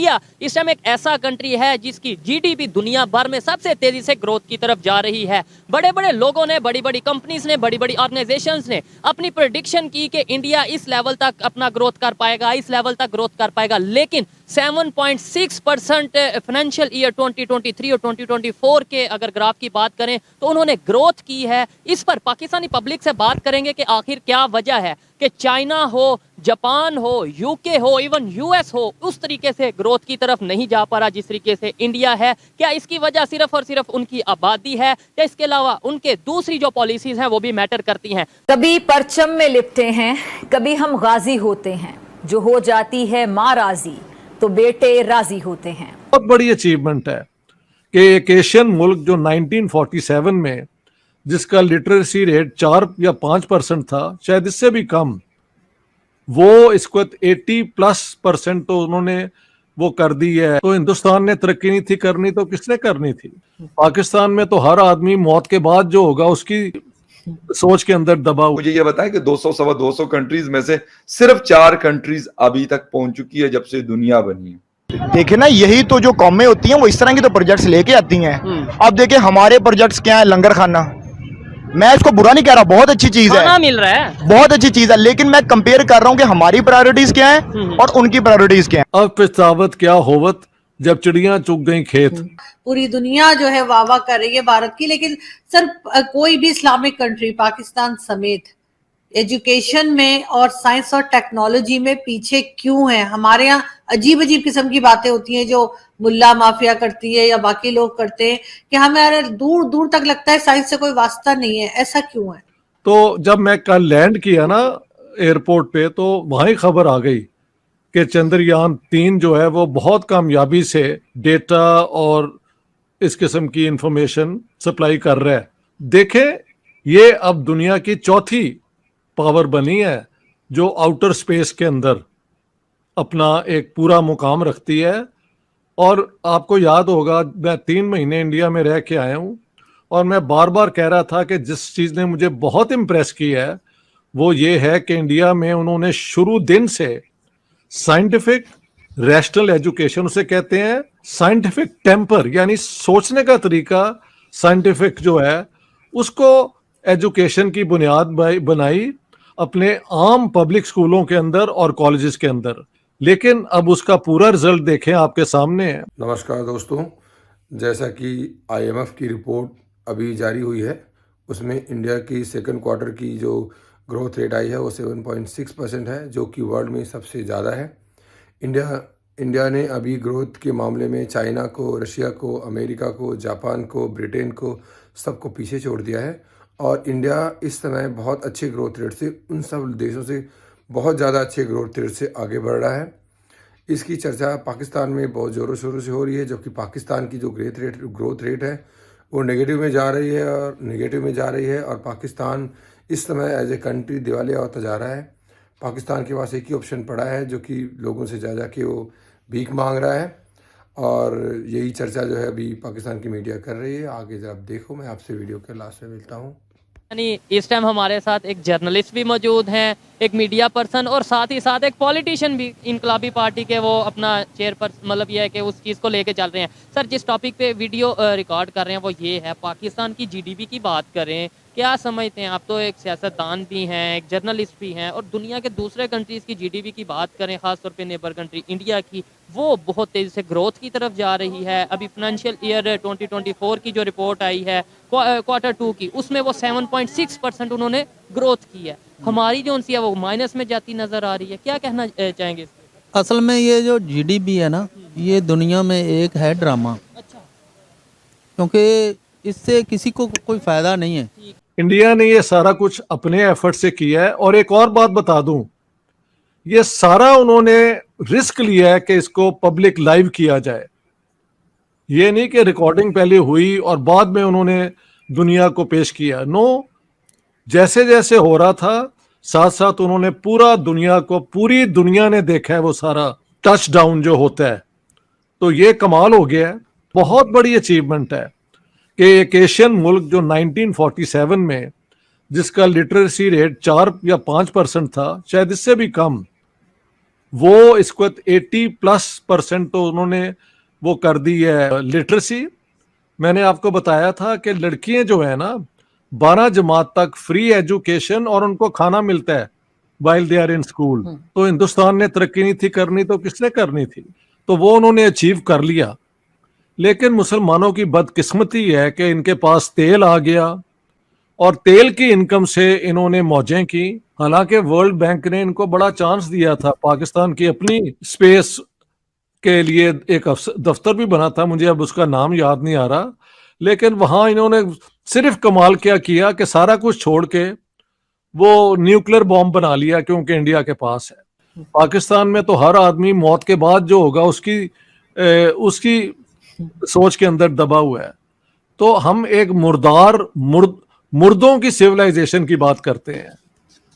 India इस time एक ऐसा कंट्री है जिसकी जीडीपी दुनिया भर में सबसे तेजी से ग्रोथ की तरफ जा रही है। बड़े बड़े लोगों ने, बड़ी बड़ी कंपनीज ने, बड़ी बड़ी ऑर्गेनाइजेशंस ने अपनी प्रेडिक्शन की कि इंडिया इस लेवल तक अपना ग्रोथ कर पाएगा, इस लेवल तक ग्रोथ कर पाएगा, लेकिन 7.6% फाइनेंशियल ईयर 2023 और 2024 के अगर ग्राफ की बात करें तो उन्होंने ग्रोथ की है। इस पर पाकिस्तानी पब्लिक से बात करेंगे कि आखिर क्या वजह है कि चाइना हो, जापान हो, यूके हो, इवन यूएस हो, उस तरीके से ग्रोथ की तरफ नहीं जा पा रहा जिस तरीके से इंडिया है। क्या इसकी वजह सिर्फ और सिर्फ उनकी आबादी है या इसके अलावा उनके दूसरी जो पॉलिसीज हैं वो भी मैटर करती हैं? कभी परचम में लिपटे हैं, कभी हम गाजी होते हैं, जो हो जाती है माँ राजी तो बेटे राजी होते हैं। बहुत बड़ी अचीवमेंट है कि एक एशियन मुल्क जो 1947 में जिसका लिटरेसी रेट 4 या 5% था, शायद इससे भी कम, वो इसको 80+% तो उन्होंने वो कर दी है। तो हिंदुस्तान ने तरक्की नहीं थी करनी तो किसने करनी थी? पाकिस्तान में तो हर आदमी मौत के बाद जो होगा उसकी सोच के अंदर दबा हुआ। मुझे ये बताएं कि 200 सवा 200 कंट्रीज में से सिर्फ 4 कंट्रीज अभी तक पहुंच चुकी है जब से दुनिया बनी है। देखिए ना, यही तो जो कौमें होती हैं वो इस तरह की तो प्रोजेक्ट्स लेके आती हैं। अब देखिए हमारे प्रोजेक्ट्स क्या है, लंगर खाना, मैं इसको बुरा नहीं कह रहा, बहुत अच्छी चीज है, मिल रहा है, बहुत अच्छी चीज है, लेकिन मैं कंपेयर कर रहा हूं कि हमारी प्रायोरिटीज क्या है और उनकी प्रायोरिटीज क्या है। अब पिछतावत क्या होवत जब चिड़ियां चुग गई खेत। पूरी दुनिया जो है वाह वाह कर रही है भारत की, लेकिन सर कोई भी इस्लामिक कंट्री पाकिस्तान समेत एजुकेशन में और साइंस और टेक्नोलॉजी में पीछे क्यों है? हमारे यहाँ अजीब अजीब किस्म की बातें होती हैं जो मुल्ला माफिया करती है या बाकी लोग करते हैं कि हमें दूर दूर तक लगता है साइंस से कोई वास्ता नहीं है, ऐसा क्यों है? तो जब मैं कल लैंड किया ना एयरपोर्ट पे, तो वहां ही खबर आ गई कि चंद्रयान-3 जो है वो बहुत कामयाबी से डेटा और इस किस्म की इंफॉर्मेशन सप्लाई कर रहा है। देखें, ये अब दुनिया की चौथी पावर बनी है जो आउटर स्पेस के अंदर अपना एक पूरा मुकाम रखती है। और आपको याद होगा, मैं 3 महीने इंडिया में रह के आया हूँ और मैं बार बार कह रहा था कि जिस चीज़ ने मुझे बहुत इम्प्रेस किया है वो ये है कि इंडिया में उन्होंने शुरू दिन से साइंटिफिक रैशनल एजुकेशन, उसे कहते हैं साइंटिफिक टेम्पर, यानी सोचने का तरीका साइंटिफिक जो है उसको एजुकेशन की बुनियाद बनाई अपने आम पब्लिक स्कूलों के अंदर और कॉलेजेस के अंदर। लेकिन अब उसका पूरा रिजल्ट देखें, आपके सामने है। नमस्कार दोस्तों, जैसा कि आईएमएफ की रिपोर्ट अभी जारी हुई है उसमें इंडिया की सेकंड क्वार्टर की जो ग्रोथ रेट आई है वो 7.6% है, जो कि वर्ल्ड में सबसे ज़्यादा है। इंडिया ने अभी ग्रोथ के मामले में चाइना को, रशिया को, अमेरिका को, जापान को, ब्रिटेन को सबको पीछे छोड़ दिया है और इंडिया इस समय बहुत अच्छे ग्रोथ रेट से उन सब देशों से बहुत ज़्यादा अच्छे ग्रोथ रेट से आगे बढ़ रहा है। इसकी चर्चा पाकिस्तान में बहुत ज़ोरों शोरों से हो रही है, जबकि पाकिस्तान की जो ग्रोथ रेट है वो नेगेटिव में जा रही है और पाकिस्तान इस समय एज ए कंट्री दिवालिया होता जा रहा है। पाकिस्तान के पास एक ही ऑप्शन पड़ा है जो कि लोगों से जा के वो भीख मांग रहा है और यही चर्चा जो है अभी पाकिस्तान की मीडिया कर रही है। आगे जब देखो, मैं आपसे वीडियो के लास्ट में मिलता हूँ। यानी इस टाइम हमारे साथ एक जर्नलिस्ट भी मौजूद हैं, एक मीडिया पर्सन और साथ ही साथ एक पॉलिटिशियन भी, इनकलाबी पार्टी के, वो अपना चेयर पर, मतलब ये है कि उस चीज़ को लेके चल रहे हैं। सर, जिस टॉपिक पे वीडियो रिकॉर्ड कर रहे हैं वो ये है, पाकिस्तान की जीडीपी की बात करें, क्या समझते हैं आप? तो एक सियासतदान भी हैं, एक जर्नलिस्ट भी हैं, और दुनिया के दूसरे कंट्रीज़ की जीडीपी की बात करें, ख़ासतौर पे नेबर कंट्री इंडिया की, वो बहुत तेज़ी से ग्रोथ की तरफ जा रही है। अभी फाइनेंशियल ईयर 2024 की जो रिपोर्ट आई है क्वार्टर 2 की, उसमें वो 7.6% उन्होंने ग्रोथ की है। हमारी जो उनसी है वो माइनस में जाती नज़र आ रही है। क्या कहना चाहेंगे? असल में ये जो जीडीपी है ना, ये दुनिया में एक है ड्रामा। अच्छा, क्योंकि इससे किसी को कोई फ़ायदा नहीं है। इंडिया ने ये सारा कुछ अपने एफर्ट से किया है। और एक और बात बता दूं, ये सारा उन्होंने रिस्क लिया है कि इसको पब्लिक लाइव किया जाए। ये नहीं कि रिकॉर्डिंग पहले हुई और बाद में उन्होंने दुनिया को पेश किया। नो, जैसे जैसे हो रहा था साथ साथ उन्होंने पूरी दुनिया ने देखा है वो सारा टच डाउन जो होता है। तो ये कमाल हो गया है, बहुत बड़ी अचीवमेंट है कि एक एशियन मुल्क जो 1947 में जिसका लिटरेसी रेट 4 या 5% था, शायद इससे भी कम, वो इसको 80+% तो उन्होंने वो कर दी है लिटरेसी। मैंने आपको बताया था कि लड़कियां जो है ना 12 जमात तक फ्री एजुकेशन और उनको खाना मिलता है while they are in school. तो हिंदुस्तान ने तरक्की नहीं थी करनी तो किसने करनी थी? तो वो उन्होंने अचीव कर लिया। लेकिन मुसलमानों की बदकिस्मती है कि इनके पास तेल आ गया और तेल की इनकम से इन्होंने मौजें की। हालांकि वर्ल्ड बैंक ने इनको बड़ा चांस दिया था, पाकिस्तान की अपनी स्पेस के लिए एक दफ्तर भी बना था, मुझे अब उसका नाम याद नहीं आ रहा, लेकिन वहां इन्होंने सिर्फ कमाल क्या किया कि सारा कुछ छोड़ के वो न्यूक्लियर बॉम्ब बना लिया क्योंकि इंडिया के पास है। पाकिस्तान में तो हर आदमी मौत के बाद जो होगा उसकी सोच के अंदर दबा हुआ है। तो हम एक मुर्दों की सिविलाइजेशन की बात करते हैं।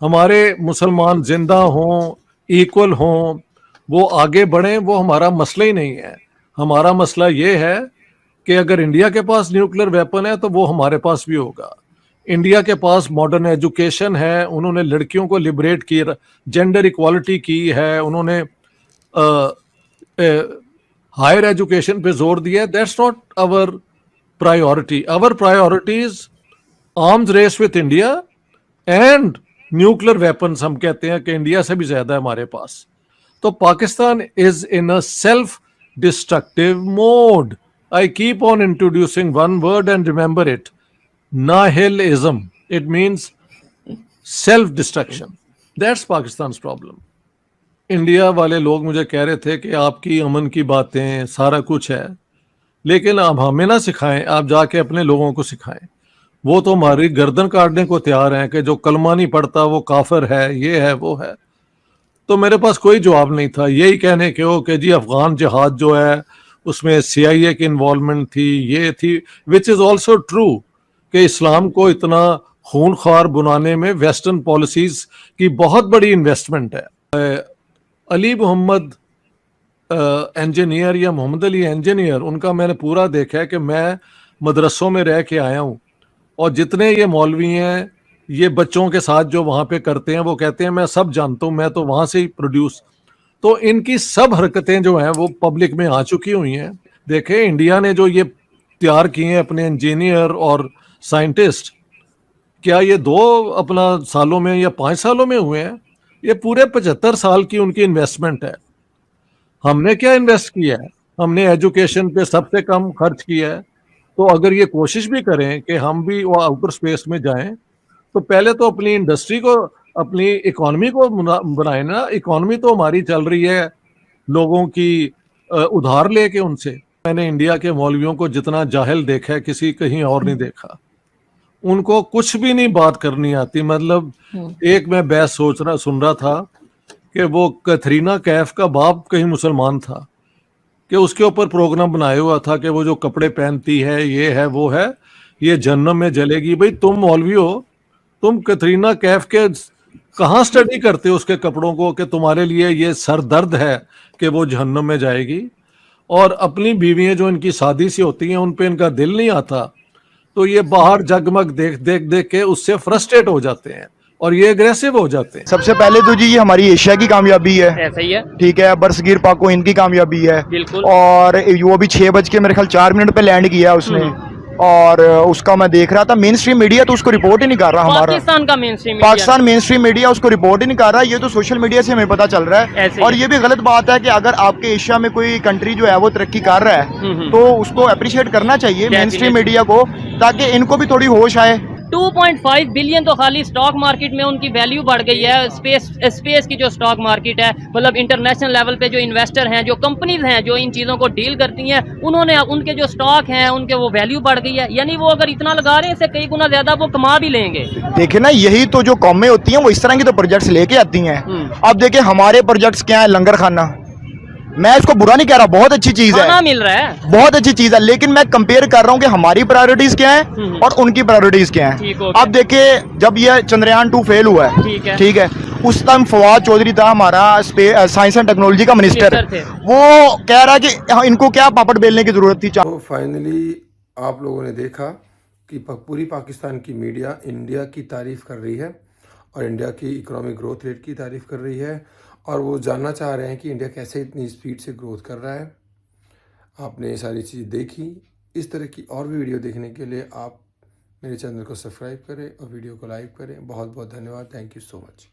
हमारे मुसलमान जिंदा हों, इक्वल हों, वो आगे बढ़ें, वो हमारा मसला ही नहीं है। हमारा मसला ये है कि अगर इंडिया के पास न्यूक्लियर वेपन है तो वो हमारे पास भी होगा। इंडिया के पास मॉडर्न एजुकेशन है, उन्होंने लड़कियों को लिबरेट किया, जेंडर इक्वालिटी की है, उन्होंने हायर एजुकेशन पे जोर दिया। That's not our priority. Our priority is arms race with India and nuclear weapons. हम कहते हैं कि इंडिया से भी ज्यादा है हमारे पास। तो Pakistan is in a self destructive mode. I keep on introducing one word and remember it, nihilism. It means self destruction. That's Pakistan's problem. India वाले लोग मुझे कह रहे थे कि आपकी अमन की बातें सारा कुछ है, लेकिन आप हमें ना सिखाएं, आप जाके अपने लोगों को सिखाएं। वो तो हमारी गर्दन काटने को तैयार हैं कि जो कलमा नहीं पढ़ता वो काफिर है, ये है वो है। तो मेरे पास कोई जवाब नहीं था, यही कहने के हो कि जी अफगान जिहाद जो है उसमें CIA की इन्वॉल्वमेंट थी, ये थी, विच इज ऑल्सो ट्रू कि इस्लाम को इतना खूनख्वार बनाने में वेस्टर्न पॉलिसीज की बहुत बड़ी इन्वेस्टमेंट है। अली मोहम्मद इंजीनियर या मोहम्मद अली इंजीनियर, उनका मैंने पूरा देखा है कि मैं मदरसों में रह के आया हूँ, और जितने ये मौलवी हैं ये बच्चों के साथ जो वहाँ पे करते हैं वो कहते हैं मैं सब जानता हूँ, मैं तो वहाँ से ही प्रोड्यूस। तो इनकी सब हरकतें जो हैं वो पब्लिक में आ चुकी हुई हैं। देखें इंडिया ने जो ये तैयार किए हैं अपने इंजीनियर और साइंटिस्ट, क्या ये 2 अपना सालों में या 5 सालों में हुए हैं? ये पूरे 75 साल की उनकी इन्वेस्टमेंट है। हमने क्या इन्वेस्ट किया है? हमने एजुकेशन पे सबसे कम खर्च किया है। तो अगर ये कोशिश भी करें कि हम भी वो आउटर स्पेस में जाएं, तो पहले तो अपनी इंडस्ट्री को, अपनी इकोनॉमी को बनाए ना। इकोनॉमी तो हमारी चल रही है लोगों की उधार लेके उनसे। मैंने इंडिया के मौलवियों को जितना जाहिल देखा है किसी कहीं और नहीं देखा। उनको कुछ भी नहीं बात करनी आती। मतलब एक मैं बहस सुन रहा था कि वो कैथरीना कैफ का बाप कहीं मुसलमान था, कि उसके ऊपर प्रोग्राम बनाया हुआ था कि वो जो कपड़े पहनती है, ये है वो है, ये जहन्नम में जलेगी। भाई तुम मौलवी हो, तुम कैथरीना कैफ के कहाँ स्टडी करते हो उसके कपड़ों को कि तुम्हारे लिए ये सर दर्द है कि वो जहन्नम में जाएगी? और अपनी बीवियां जो इनकी शादी सी होती हैं उन पे इनका दिल नहीं आता, तो ये बाहर जगमग देख के उससे फ्रस्ट्रेट हो जाते हैं और ये अग्रेसिव हो जाते हैं। सबसे पहले तो जी ये हमारी एशिया की कामयाबी है, ऐसा ही है। ठीक है। बरसगीर पाको इनकी कामयाबी है, बिल्कुल। और वो भी 6 बज के मेरे ख्याल 4 मिनट पे लैंड किया उसने, और उसका मैं देख रहा था मेन स्ट्रीम मीडिया तो उसको रिपोर्ट ही नहीं कर रहा। हमारा पाकिस्तान का main stream Pakistan main stream media उसको रिपोर्ट ही नहीं कर रहा। ये तो सोशल मीडिया से हमें पता चल रहा है। ऐसे और ही। ये भी गलत बात है कि अगर आपके एशिया में कोई कंट्री जो है वो तरक्की कर रहा है तो उसको अप्रिशिएट करना चाहिए मेन स्ट्रीम मीडिया को, ताकि इनको भी थोड़ी होश आए। 2.5 बिलियन तो खाली स्टॉक मार्केट में उनकी वैल्यू बढ़ गई है। स्पेस की जो स्टॉक मार्केट है, मतलब इंटरनेशनल लेवल पे जो इन्वेस्टर हैं, जो कंपनीज हैं जो इन चीज़ों को डील करती हैं, उन्होंने उनके जो स्टॉक हैं उनके वो वैल्यू बढ़ गई है। यानी वो अगर इतना लगा रहे हैं इससे कई गुना ज्यादा वो कमा भी लेंगे। देखिए ना, यही तो जो कौमें होती हैं वो इस तरह की तो प्रोजेक्ट्स लेके आती हैं। अब देखिए हमारे प्रोजेक्ट्स क्या है, लंगर खाना। मैं इसको बुरा नहीं कह रहा, बहुत अच्छी चीज है, खाना मिल रहा है, बहुत अच्छी चीज है, लेकिन मैं कंपेयर कर रहा हूँ कि हमारी प्रायोरिटीज क्या है और उनकी प्रायोरिटीज क्या है। अब देखिए जब ये चंद्रयान 2 फेल हुआ है, ठीक है, उस टाइम फवाद चौधरी था हमारा साइंस एंड टेक्नोलॉजी का मिनिस्टर, वो कह रहा है कि इनको क्या पापड़ बेलने की जरूरत थी। तो फाइनली आप लोगों ने देखा कि पूरी पाकिस्तान की मीडिया इंडिया की तारीफ कर रही है और इंडिया की इकोनॉमिक ग्रोथ रेट की तारीफ कर रही है और वो जानना चाह रहे हैं कि इंडिया कैसे इतनी स्पीड से ग्रोथ कर रहा है। आपने ये सारी चीज़ देखी। इस तरह की और भी वीडियो देखने के लिए आप मेरे चैनल को सब्सक्राइब करें और वीडियो को लाइक करें। बहुत बहुत धन्यवाद। Thank you so much.